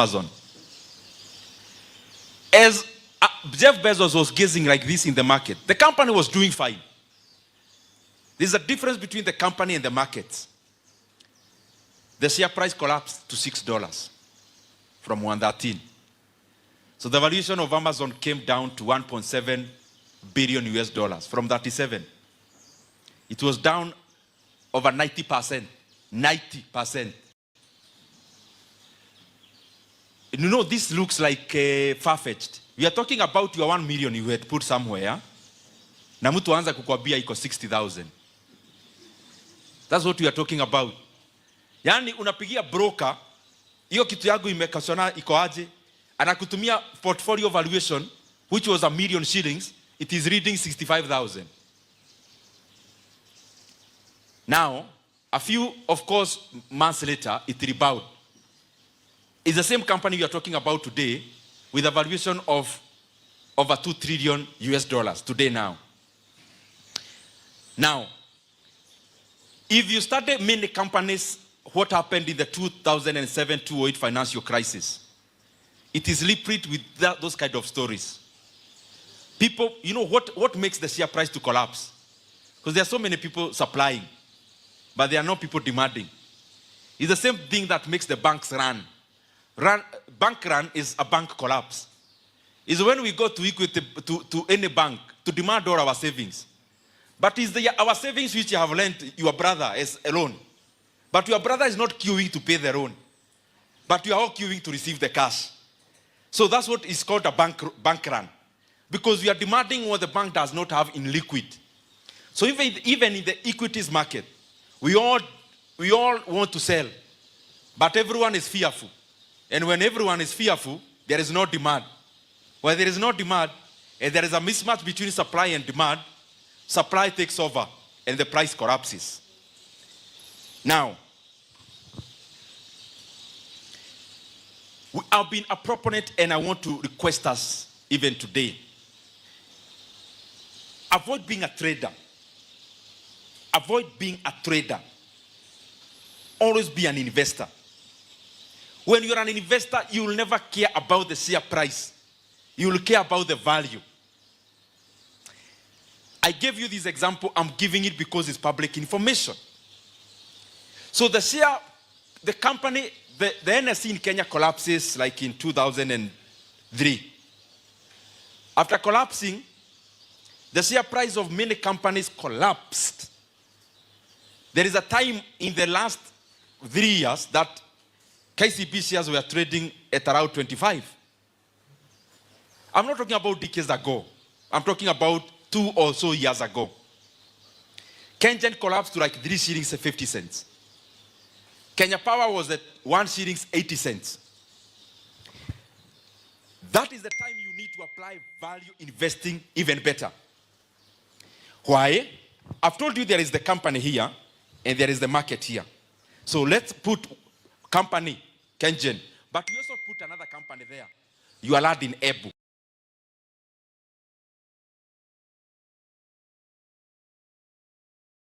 Amazon. As Jeff Bezos was gazing like this in the market, the company was doing fine. There's a difference between the company and the market. The share price collapsed to $6 from 113. So the valuation of Amazon came down to 1.7 billion US dollars from 37. It was down over 90%. 90%. You know, this looks like far-fetched. We are talking about your 1 million you had put somewhere. Na mtu anza kukwambia iko 60,000. That's what we are talking about. Yani unapigia broker, hiyo kitu yangu imekashona iko aje, anakutumia portfolio valuation which was $1 million, it is reading 65,000. Now, a few, of course, months later, it rebounded. It's the same company we are talking about today with a valuation of over 2 trillion US dollars today now. Now, if you study many companies, what happened in the 2007-2008 financial crisis, it is replete with those kind of stories. People, you know what makes the share price to collapse? Because there are so many people supplying, but there are no people demanding. It's the same thing that makes the banks run. Bank run is a bank collapse. It's when we go to Equity, to any bank to demand all our savings. But it's our savings which you have lent your brother as a loan. But your brother is not queuing to pay the loan. But you are all queuing to receive the cash. So that's what is called a bank run. Because we are demanding what the bank does not have in liquid. So even in the equities market, we all want to sell. But everyone is fearful. And when everyone is fearful, there is no demand. When there is no demand, and there is a mismatch between supply and demand, supply takes over and the price collapses. Now, I've been a proponent and I want to request us even today. Avoid being a trader. Avoid being a trader. Always be an investor. When you're an investor, you will never care about the share price. You will care about the value. I gave you this example. I'm giving it because it's public information. So the company, the NSE in Kenya collapses like in 2003. After collapsing, the share price of many companies collapsed. There is a time in the last 3 years that KCB shares were trading at around 25. I'm not talking about decades ago. I'm talking about 2 or so years ago. Kenyan collapsed to like 3 shillings and 50 cents. Kenya Power was at 1 shillings 80 cents. That is the time you need to apply value investing even better. Why? I've told you there is the company here and there is the market here. So let's put company, Kenyan, but we also put another company there. You are allowed in Ebu.